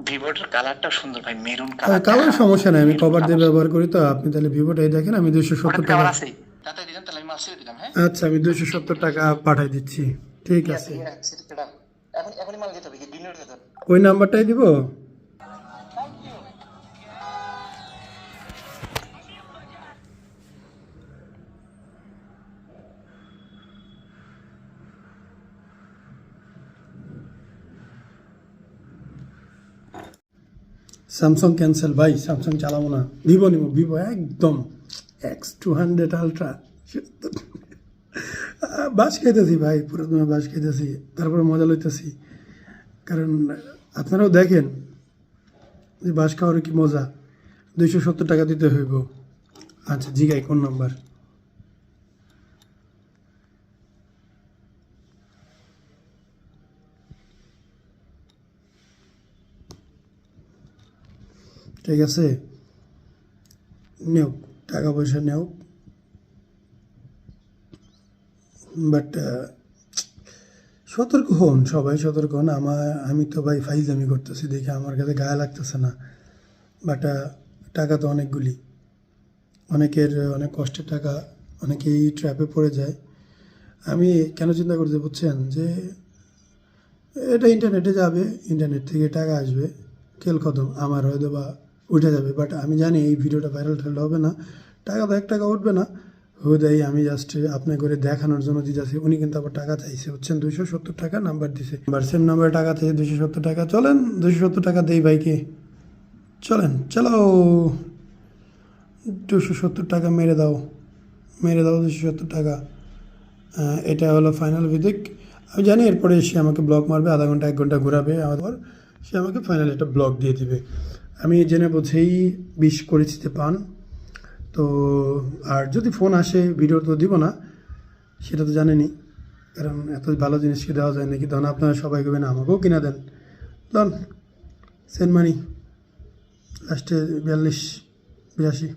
ভিভোটার কালারটা সুন্দর ভাই, মেরুন কালার। কালার সমস্যা নাই, আমি কভার দিয়ে ব্যবহার করি তো। আপনি তাহলে ভিভোটাই দেখেন, আমি 270 টাকা। কালার আছে তাতে দিলাম, তাহলে আমি মাল ছেড়ে দিলাম। হ্যাঁ আচ্ছা, আমি 270 টাকা পাঠাই দিচ্ছি, ঠিক আছে। এখন এখনই মাল দিতে হবে কি দিনের দিতে হবে? ওই নাম্বারটাই দিব। স্যামসাং ক্যান্সেল ভাই, স্যামসাং চালাবো না, ভিভো নিব, ভিভো একদম X200 আলট্রা। বাস খাইতেছি ভাই, পুরো তোমার বাস খাইতেছি, তারপরে মজা লইতেছি। কারণ আপনারাও দেখেন যে বাস খাওয়ার কি মজা। 270 টাকা দিতে হইব। আচ্ছা জিগাই কোন নাম্বার? ঠিক আছে, নেও টাকা পয়সা নেও, বাট সতর্ক হন, সবাই সতর্ক হন। আমি তো ভাই ফাইজলামি করতেছি দেখে আমার কাছে গায়ে লাগতেছে না, বাট টাকা তো অনেকগুলি, অনেকের অনেক কষ্টের টাকা, অনেকেই ট্র্যাপে পড়ে যায়। আমি কেন চিন্তা করতে বুঝছেন যে এটা ইন্টারনেটে যাবে, ইন্টারনেট থেকে টাকা আসবে, খেল খতম, আমার হয়তো বা উঠে যাবে। বাট আমি জানি এই ভিডিওটা ভাইরাল ঠাইরাল হবে না, টাকা তো 1 টাকা উঠবে না। হুদাই আমি জাস্ট আপনার করে দেখানোর জন্য দিতেছি। উনি কিন্তু আবার টাকা চাইছে, হচ্ছেন 270 টাকা নাম্বার দিছে, সেম নাম্বারে টাকা চাইছে 270 টাকা। চলেন 270 টাকা দেই ভাইকে, চলেন চলো। 270 টাকা মেরে দাও, মেরে দাও 270 টাকা। এটা হলো ফাইনাল ভিডিক। আমি জানি এরপরে সে আমাকে ব্লক মারবে, আধা ঘন্টা 1 ঘন্টা ঘোরাবে, আমার পর সে আমাকে ফাইনাল একটা ব্লক দিয়ে দিবে। আমি জেনে বুঝেই 20 করেছিতে পান তো। আর যদি ফোন আসে, ভিডিও তো দিব না, সেটা তো জানেনি, কারণ এত ভালো জিনিস কি দেওয়া যায় নাকি? তখন আপনারা সবাই করবেন আমাকেও কিনা দেন, লন সেন্ড মানি। লাস্টে 42 82,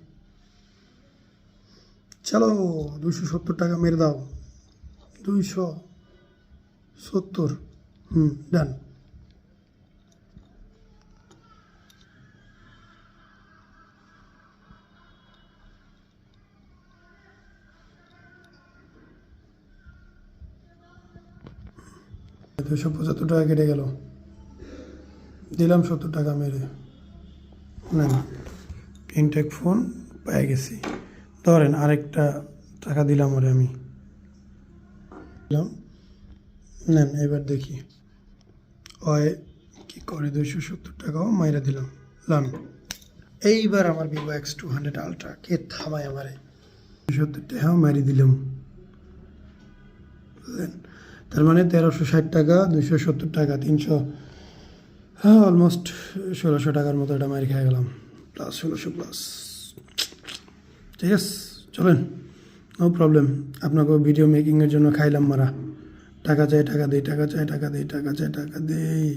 চলো 270 টাকা মেরে দাও। 270, ডান। $275 টাকা কেটে গেল, দিলাম 70 টাকা মেরে। না, ইনটেক ফোন পেয়ে গেছি, ধরেন আরেকটা টাকা দিলাম ওরে আমি, দিলাম। নেন এবার দেখি ওই কি করে। 270 টাকাও মাইরা দিলাম, লান। এইবার আমার ভিভো X200 আলট্রা কে থামায় আমারে? 270 টাকাও মারি দিলাম, বুঝলেন? তার মানে 1360 টাকা, 270 টাকা, 300, হ্যাঁ অলমোস্ট 1600 টাকার মতো এটা মারি খেয়ে গেলাম, প্লাস 1600 প্লাস। ঠিক আছে, চলেন, নো প্রবলেম। আপনাকে ভিডিও মেকিংয়ের জন্য খাইলাম মারা। টাকা চাই, টাকা দেই, টাকা চাই, টাকা দেই, টাকা চাই, টাকা দেই।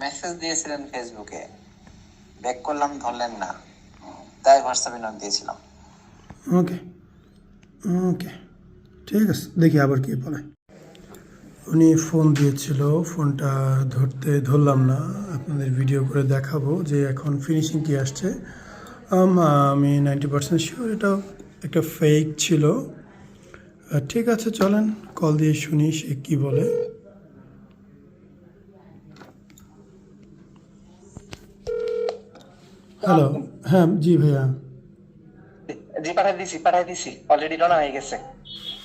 মেসেজ দিয়েছিলেন ফেসবুকে, ব্যাক করলাম ধরলেন না, তাই হোয়াটসঅ্যাপে নক দিয়েছিলাম। ওকে ওকে, ঠিক আছে, দেখি আবার কি বলে। উনি ফোন দিয়েছিল, ফোনটা ধরলাম না। আপনাদের ভিডিও করে দেখাবো যে এখন ফিনিশিং কি আসছে। আমি 90% শিওর এটা একটা ফেক ছিল। ঠিক আছে, চলেন কল দিয়ে শুনি সে কি বলে। হ্যালো, হ্যাঁ জি ভাইয়া। জি পাঠাই দিছি অলরেডি রানা হয়ে গেছে,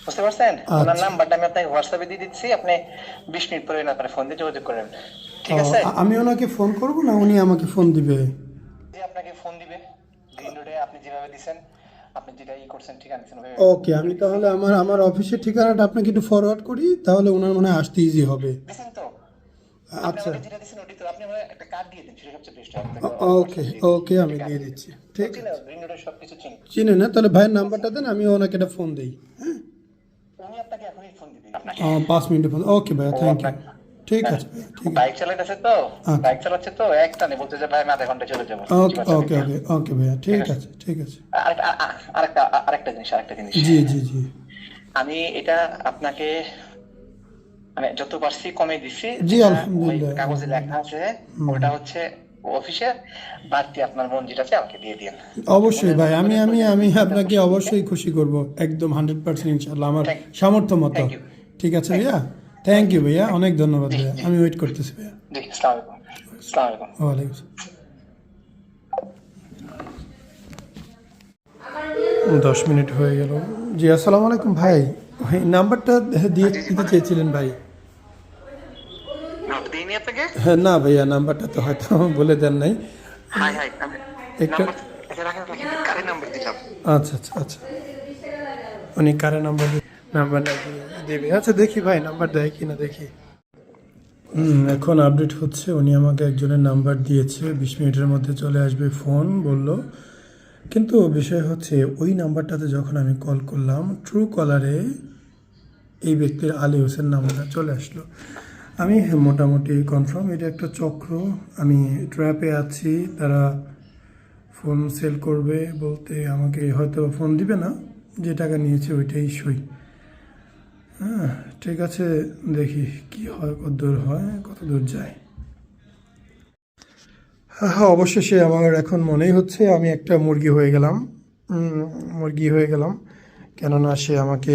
বুঝতে পারছেন? ওনার নাম্বারটা আমি আপনাকে হোয়াটসঅ্যাপে দিয়ে দিচ্ছি, আপনি 20 মিনিট পরে আপনার ফোন দিয়ে যোগাযোগ করেন, ঠিক আছে? আমি ওনাকে ফোন করব না উনি আমাকে ফোন দিবে? আপনাকে ফোন দিবে গ্রিন রোডে, আপনি যেভাবে দিছেন, আপনি যেটা করছেন ঠিক আছে। ওকে, আমি তাহলে আমার অফিসের ঠিকানাটা আপনাকে একটু ফরওয়ার্ড করি, তাহলে ওনার মনে হয় আসতে ইজি হবে। দিছেন তো? আচ্ছা, যেটা দিছেন ওটি তো আপনি আমাকে একটা কার্ড দিয়ে দিন, সেটা সবচেয়ে বেস্ট হবে। ওকে ওকে, আমি দিয়ে দিচ্ছি। ঠিক আছে, গ্রিন রোডের সবকিছু চিনি। চিনে না তাহলে ভাইয়ের নাম্বারটা দেন, আমি ওনাকে একটা ফোন দিই। হ্যাঁ উনি আপনাকে এখনই ফোন দিবে। আপনাকে। 5 মিনিটের মধ্যে ওকে ভাইয়া, ও থ্যাংক ইউ। আপনাকে ঠিক আছে ভাইয়া, ঠিক আছে। বাইক চালাইতেছে তো, আচ্ছা, বাইক চালাচ্ছে তো একটা নেই, বলতেছে ভাই আমি আধা ঘন্টা চলে যাবো ওকে চিবাচার ওকে দিকে। ওকে ওকে ভাইয়া, ঠিক ঠিক আছে। আছে, ঠিক আছে। আরেকটা জিনিস জি জি জি। আমি এটা আপনাকে মানে যত পারছি কমে দিছি, জি যেটা ওই আলহামদুলিল্লাহ, কাগজে লেখা আলহামদুলিল্লাহ। আছে হুম। ওটা হচ্ছে অফিসের, বাড়তি আপনার মন যেটা আছে আমাকে দিয়ে দিন। অবশ্যই মনের ভাই, মতো আমি করে আমি প্রয়োজনে আমি 2-3টা আপনাকে খুশি দিকে। অবশ্যই খুশি করব, একদম 100% ইনশাল্লাহ, আমার থ্যাংক সামর্থ্য মতো। থ্যাংক ইউ ঠিক আছে থ্যাংক ভাইয়া, ইউ থ্যাংক ইউ ভাইয়া, থ্যাংক অনেক ইউ। ধন্যবাদ জি ভাইয়া, জি আমি ওয়েট করতেছি ভাইয়া। জি, আসসালামু আলাইকুম। আসসালামু আলাইকুম। ওয়ালাইকুম আসসালাম। 10 মিনিট হয়ে গেল। জি আসসালামু আলাইকুম ভাই, ভাই নাম্বারটা দিয়ে জি জি দিতে বলেন। চেয়েছিলেন ভাই। না দিইনি আপনাকে। হ্যাঁ না ভাইয়া, নাম্বারটা তো হয়তো বলে দেন নাই। হাই হাই আমি একটা নাম্বার এটা রাখেন রাখেন, কারে নাম্বার দিলাম। আচ্ছা আচ্ছা আচ্ছা, উনি কারে নাম্বার নাম্বার দেবে, আচ্ছা দেখি ভাই নাম্বার দেয় কিনা দেখি। এখন আপডেট হচ্ছে, উনি আমাকে একজনের নাম্বার দিয়েছে, 20 মিনিটের মধ্যে চলে আসবে ফোন বলল। কিন্তু বিষয় হচ্ছে ওই নাম্বারটাতে যখন আমি কল করলাম, ট্রু কলারে এই ব্যক্তির আলী হোসেন নাম্বারটা চলে আসলো। আমি মোটামুটি কনফার্ম এটা একটা চক্র, আমি ট্র্যাপে আছি, তারা ফোন সেল করবে বলতে আমাকে হয়তো ফোন দিবে না, যে টাকা নিয়েছে ওইটাই সই। হ্যাঁ ঠিক আছে, দেখি কি হয়, কত দূর হয়, কত দূর যায়। হ্যাঁ হ্যাঁ, অবশেষে আমার এখন মনেই হচ্ছে আমি একটা মুরগি হয়ে গেলাম। মুরগি হয়ে গেলাম, কেননা সে আমাকে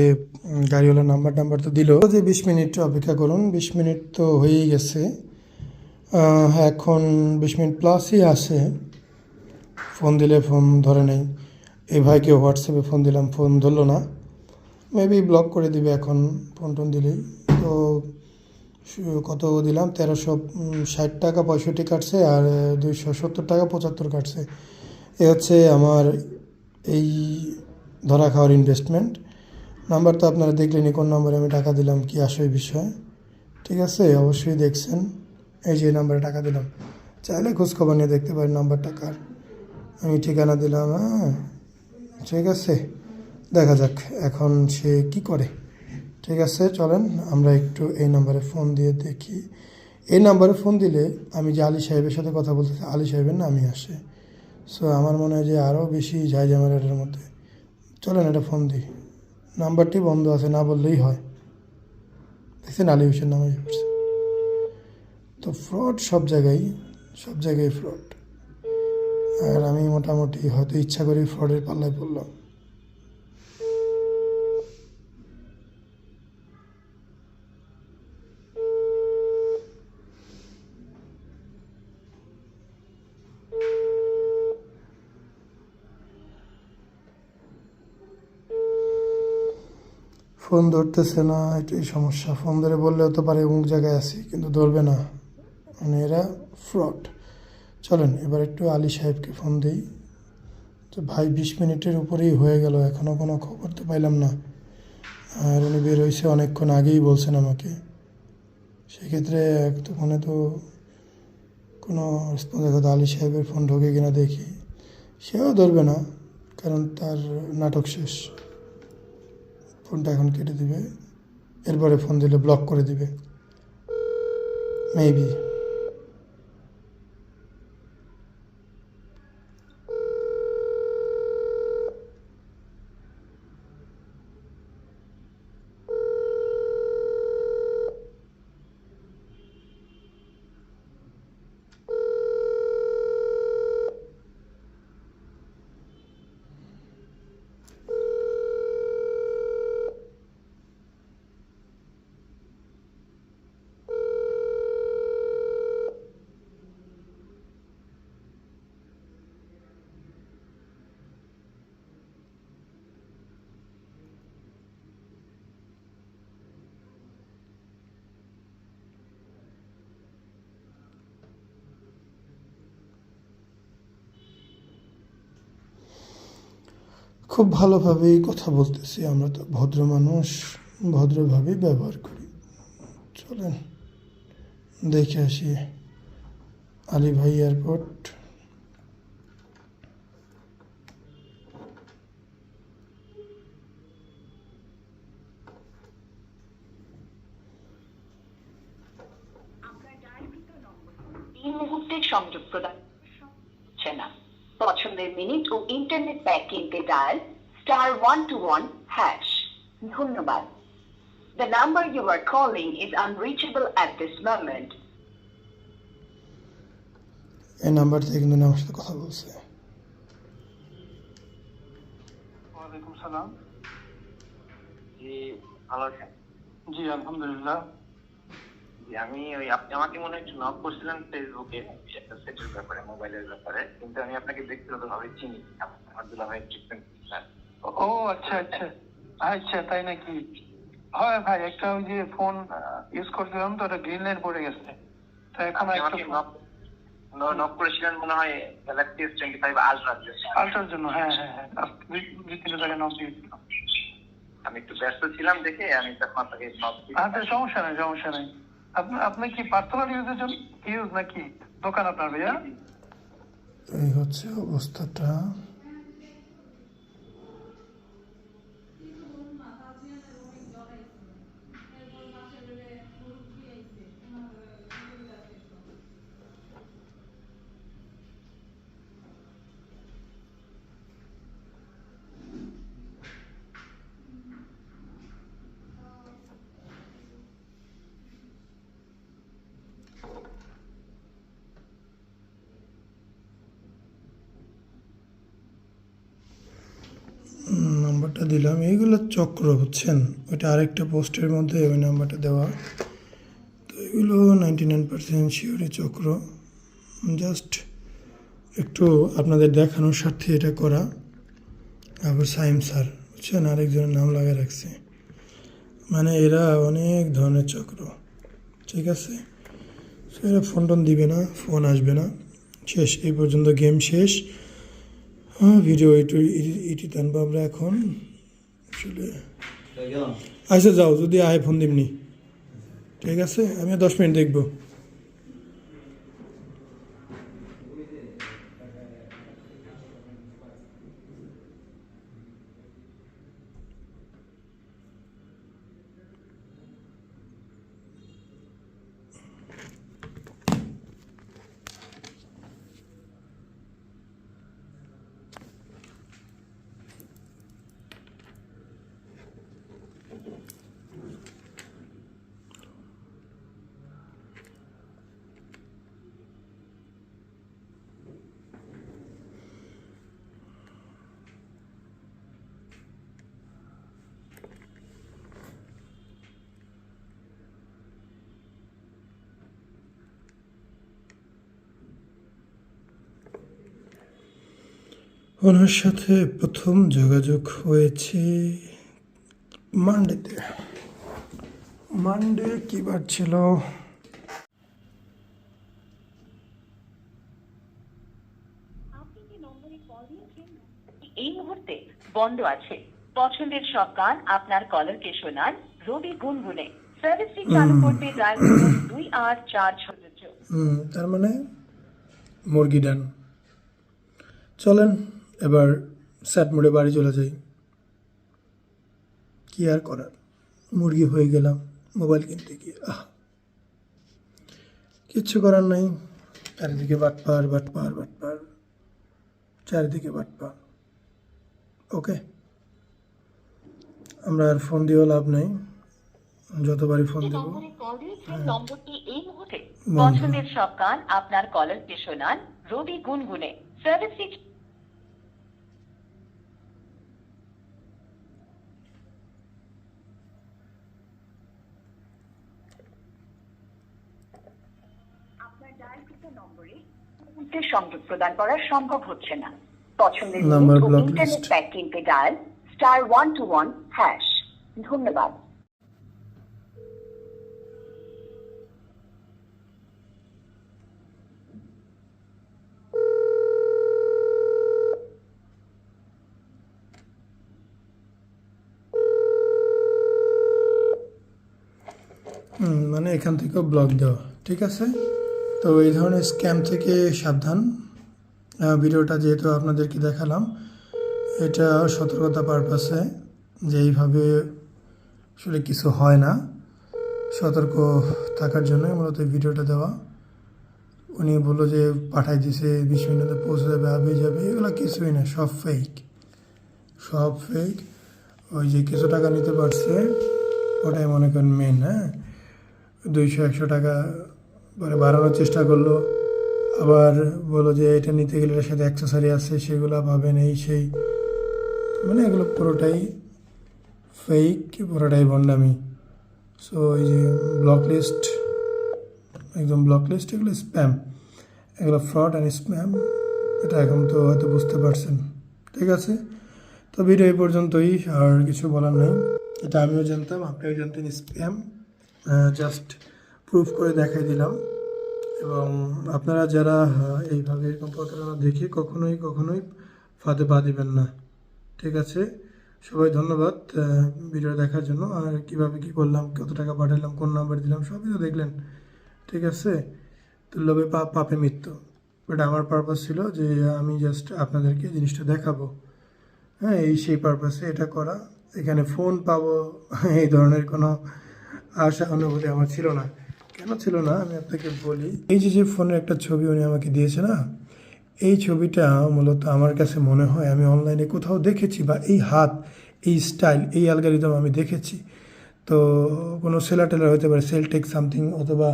গাড়িওয়ালার নাম্বার টাম্বার তো দিল যে 20 মিনিট অপেক্ষা করুন। 20 মিনিট তো হয়েই গেছে, এখন 20 মিনিট প্লাসই আছে। ফোন দিলে ফোন ধরে নেই, এই ভাইকে হোয়াটসঅ্যাপে ফোন দিলাম, ফোন ধরলো না, মেবি ব্লক করে দিবে এখন ফোন টোন দিলেই। তো কত দিলাম, 1360 টাকা 65 কাটছে, আর 270 টাকা 75 কাটছে। এ হচ্ছে আমার এই ধরা খাওয়ার ইনভেস্টমেন্ট। নাম্বার তো আপনারা দেখলেনই, কোন নম্বরে আমি টাকা দিলাম, কি আসল বিষয়। ঠিক আছে, অবশ্যই দেখছেন, এই যে নাম্বারে টাকা দিলাম, চাইলে খোঁজখবর নিয়ে দেখতে পারেন নাম্বার টাকার। আমি ঠিকানা দিলাম, হ্যাঁ ঠিক আছে, দেখা যাক এখন সে কি করে। ঠিক আছে চলেন আমরা একটু এই নাম্বারে ফোন দিয়ে দেখি। এই নাম্বারে ফোন দিলে আমি যে আলী সাহেবের সাথে কথা বলতেছি, আলী সাহেবের নামই আসে। সো আমার মনে হয় যে আরও বেশি যায় ঝামেলাটার মধ্যে। চলেন এটা ফোন দিই, নাম্বারটি বন্ধ আছে, না বললেই হয়। দেখছেন আলী হোসেন নামে পড়ছে। তো ফ্রড সব জায়গায়, সব জায়গায় ফ্রড। আর আমি মোটামুটি হয়তো ইচ্ছা করেই ফ্রডের পাল্লায় পড়লাম। ফোন ধরতেছে না, এটাই সমস্যা। ফোন ধরে বললেও তো পারে অমুক জায়গায় আছি, কিন্তু ধরবে না, মানে এরা ফ্রড। চলেন এবার একটু আলী সাহেবকে ফোন দিই। তো ভাই 20 মিনিটের উপরেই হয়ে গেল, এখনও কোনো খবর তো পাইলাম না। আর উনি বের হয়েছে অনেকক্ষণ আগেই বলছেন আমাকে, সেক্ষেত্রে এতক্ষণে তো কোনো রেসপন্স। দেখো তো আলী সাহেবের ফোন ঢোকে কিনা দেখি, সেও ধরবে না, কারণ তার নাটক শেষ। ফোনটা এখন কেটে দিবে, এরপরে ফোন দিলে ব্লক করে দিবে মেবি। খুব ভালোভাবেই কথা বলতেছি, আমরা তো ভদ্র মানুষ, ভদ্রভাবেই ব্যবহার করি। চলেন দেখে আসি আলী ভাই এয়ারপোর্ট। এয়ারটেলের মিনিট ও ইন্টারনেট প্যাক কিনতে ডায়াল *121#। ধন্যবাদ। The number you are calling is unreachable at this moment. এই নাম্বার থেকে কিন্তু আমার সাথে কথা বলছে। ওয়ালাইকুম সালাম। জি ভালো আছেন? জি আলহামদুলিল্লাহ। জি আমি ওই আপনি আমাকে মনে হয় নক করছিলেন ফেসবুকে একটা সেটের ব্যাপারে, মোবাইলের ব্যাপারে, কিন্তু আমি আপনাকে ব্যক্তিগতভাবে চিনি, আব্দুল্লাহ ভাই ট্রিটমেন্ট স্যার। ও আচ্ছা আচ্ছা আচ্ছা, তাই নাকি? হয় ভাই, একটা ওই যে ফোন ইউজ করছিলাম তো, ওটা গ্রিন লাইট পড়ে গেছে, তো এখন আপনি একটা আমাকে নক করেছিলেন মনে হয় গ্যালাক্সি S25 আলট্রা। আল্ট্রার জন্য। হ্যাঁ হ্যাঁ হ্যাঁ, দুই তিনটা জায়গায় নক দিয়েছিলাম। আমি একটু ব্যস্ত ছিলাম দেখে আমি তখন আপনাকে নক দিই। আচ্ছা, সমস্যা নাই সমস্যা নাই। আপনি কি পার্সোনাল ইউজের জন্য ইউজ নাকি দোকান আপনার ভাইয়া? এই হচ্ছে অবস্থাটা। নাম্বারটা দিলাম, এইগুলো চক্র বুঝছেন, ওইটা আরেকটা পোস্টের মধ্যে ওই নাম্বারটা দেওয়া। তো এগুলো 99% শিওরই চক্র, জাস্ট একটু আপনাদের দেখানোর স্বার্থে এটা করা। আবার সাইম স্যার বুঝছেন, আরেকজনের নাম লাগিয়ে রাখছে, মানে এরা অনেক ধরনের চক্র। ঠিক আছে, তো এরা ফোন টোন দিবে না, ফোন আসবে না, শেষ, এই পর্যন্ত গেম শেষ। হ্যাঁ, ভিডিও এটি টানবো আমরা এখন আসলে। আচ্ছা যাও, যদি আয় ফোন দিবনি, ঠিক আছে, আমি 10 মিনিট দেখবো। ওনার সাথে প্রথম যোগাযোগ হয়েছে মানডেতে। মানডে কী বার ছিল? আপনি যে নম্বরে কল দিয়েছেন এই মুহূর্তে বন্ধ আছে। পছন্দের সব গান আপনার কলারকে শোনান রবি গুনগুনে। সার্ভিসিং চালু করতে ডায়াল করুন 28466। তার মানে মুরগি ডান। চলেন এবার স্যাট মোডে বাড়ি চলে যাই, কি আর করার, মুরগি হয়ে গেলাম মোবাইল কিনতে গিয়ে। কিচ্ছু করার নাই, চারিদিকে বাটপার বাটপার বাটপার, চারিদিকে বাটপার। ওকে, আমরা আর ফোন দিয়েও লাভ নেই, যতবারই ফোন যে দেবো নম্বরে কল দিয়েছেন নম্বরটি এই মুহূর্তে বন্ধ। পছন্দের সব গান আপনার কলারকে শোনান রবি গুনগুনে। সার্ভিসিং আপনার ডায়ালকৃত নম্বরে মুহূর্তে সংযোগ প্রদান করা সম্ভব হচ্ছে না। পছন্দের নাম্বার মিনিট ও ব্লক ইন্টারনেট লিস্ট। প্যাক কিনতে ডায়াল *121#। ধন্যবাদ। মানে এখান থেকেও ব্লক দেওয়া, ঠিক আছে। তো এই ধরনের স্ক্যাম থেকে সাবধান। ভিডিওটা যেহেতু আপনাদেরকে দেখালাম, এটা সতর্কতা পারপাসে, যে এইভাবে আসলে কিছু হয় না, সতর্ক থাকার জন্য মূলত এই ভিডিওটা দেওয়া। উনি বললো যে পাঠাই দিছে 20 মিনিটে পৌঁছে যাবে, আবে যাবে, এগুলো কিছুই না, সব ফেক, সব ফেক। ওই যে কিছু টাকা নিতে পারছে ওটাই মনে করেন মেন। হ্যাঁ, 200-100 টাকা পরে বাড়ানোর চেষ্টা করলো, আবার বললো যে এটা নিতে গেলে এর সাথে অ্যাক্সেসরি আছে, সেগুলো পাবেন, এই সেই, মানে এগুলো পুরোটাই ফেক, পুরোটাই ভণ্ডামি। সো এই যে ব্লক লিস্ট, একদম ব্লক লিস্ট, এগুলো স্প্যাম, এগুলো ফ্রড অ্যান্ড স্প্যাম, এটা এখন তো হয়তো বুঝতে পারছেন। ঠিক আছে, তো ভিডিও এই পর্যন্তই, আর কিছু বলার নেই। এটা আমিও জানতাম, আপনিও জানতেন স্প্যাম, জাস্ট প্রুফ করে দেখাই দিলাম। এবং আপনারা যারা এইভাবে এরকম প্রতারণা দেখে কখনোই ফাঁদে পা দিবেন না। ঠিক আছে, সবাই ধন্যবাদ ভিডিও দেখার জন্য। আর কীভাবে কী করলাম, কত টাকা পাঠালাম, কোন নাম্বার দিলাম, সবই তো দেখলেন। ঠিক আছে, তো লোভে পাপে মৃত্যু, বাট আমার পারপাস ছিল যে আমি জাস্ট আপনাদেরকে জিনিসটা দেখাবো। হ্যাঁ, এই সেই পারপাসে এটা করা। এখানে ফোন পাবো এই ধরনের কোনো আশা অনুভূতি আমার ছিল না। কেন ছিল না আমি আপনাকে বলি। এই যে ফোনের একটা ছবি উনি আমাকে দিয়েছে না, এই ছবিটা মূলত আমার কাছে মনে হয় আমি অনলাইনে কোথাও দেখেছি, বা এই হাত, এই স্টাইল, এই অ্যালগরিদম আমি দেখেছি। তো কোনো সেলার টেলার হতে পারে, সেলটেক সামথিং, অথবা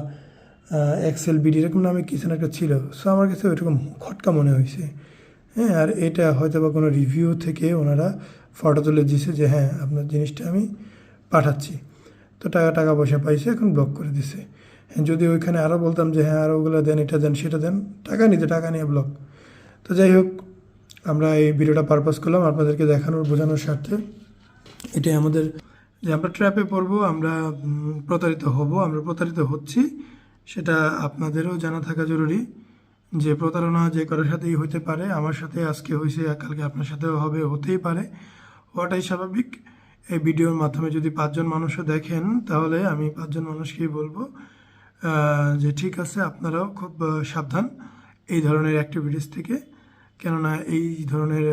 এক্সেল বিডি, এরকম নামে কিছু না একটা ছিল। সো আমার কাছে ওইরকম খটকা মনে হয়েছে। হ্যাঁ, আর এটা হয়তো বা কোনো রিভিউ থেকে ওনারা ফটো তুলে দিয়েছে যে হ্যাঁ আপনার জিনিসটা আমি পাঠাচ্ছি। তো টাকা পয়সা পাইছে, এখন ব্লক করে দিছে। হ্যাঁ, যদি ওইখানে আরও বলতাম যে হ্যাঁ আরও ওগুলো দেন, এটা দেন, সেটা দেন, টাকা নিয়ে ব্লক। তো যাই হোক, আমরা এই ভিডিওটা পারপাস করলাম আপনাদেরকে দেখানোর, বোঝানোর স্বার্থে। এটাই আমাদের, যে আমরা ট্র্যাপে পড়বো, আমরা প্রতারিত হব, আমরা প্রতারিত হচ্ছি, সেটা আপনাদেরও জানা থাকা জরুরি। যে প্রতারণা যে কারোর সাথেই হতে পারে, আমার সাথে আজকে হয়েছে, কালকে আপনার সাথেও হবে, হতেই পারে, হওয়াটাই স্বাভাবিক। এই ভিডিওর মাধ্যমে যদি 5 জন মানুষও দেখেন, তাহলে আমি 5 জন মানুষকেই বলবো যে ঠিক আছে, আপনারাও খুব সাবধান এই ধরনের অ্যাক্টিভিটিস থেকে। কেননা এই ধরনের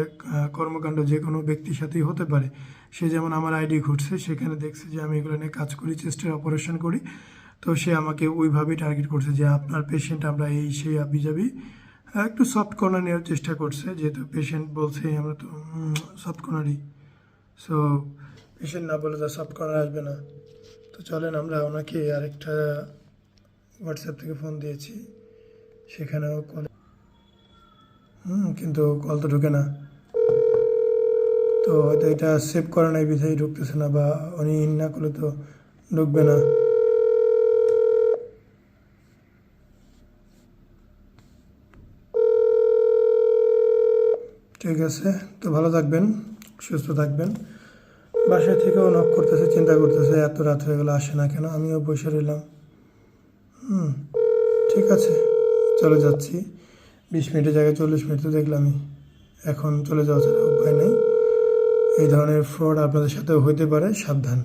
কর্মকাণ্ড যে কোনো ব্যক্তির সাথেই হতে পারে। সে যেমন আমার আইডি ঘুরছে, সেখানে দেখছে যে আমি এগুলো নিয়ে কাজ করি, চেস্টের অপারেশন করি, তো সে আমাকে ওইভাবেই টার্গেট করছে যে আপনার পেশেন্ট আমরা এই সেই আবিজাবি, একটু সফট কর্নার নেওয়ার চেষ্টা করছে, যেহেতু পেশেন্ট বলছে আমরা তো সফট কর্নারই। সো পেশেন্ট না বলে তো সফট কর্নার আসবে না। তো চলেন, আমরা ওনাকে আরেকটা হোয়াটসঅ্যাপ থেকে ফোন দিয়েছি, সেখানেও কল, কিন্তু কল তো ঢুকে না। তো হয়তো এটা সেভ করা নাই, বিধায় ঢুকতেছে না, বা উনি ইন না করলে তো ঢুকবে না। ঠিক আছে, তো ভালো থাকবেন, সুস্থ থাকবেন। বাসায় থেকেও নক করতেছে, চিন্তা করতেছে এত রাত হয়ে গেলো আসে না কেন, আমিও বসে রইলাম। ঠিক আছে, চলে যাচ্ছি। 20 মিনিটের জায়গায় 40 মিনিট তো দেখলামই, এখন চলে যাওয়া ছাড়া উপায় নেই। এই ধরনের ফ্রড আপনাদের সাথেও হইতে পারে, সাবধান।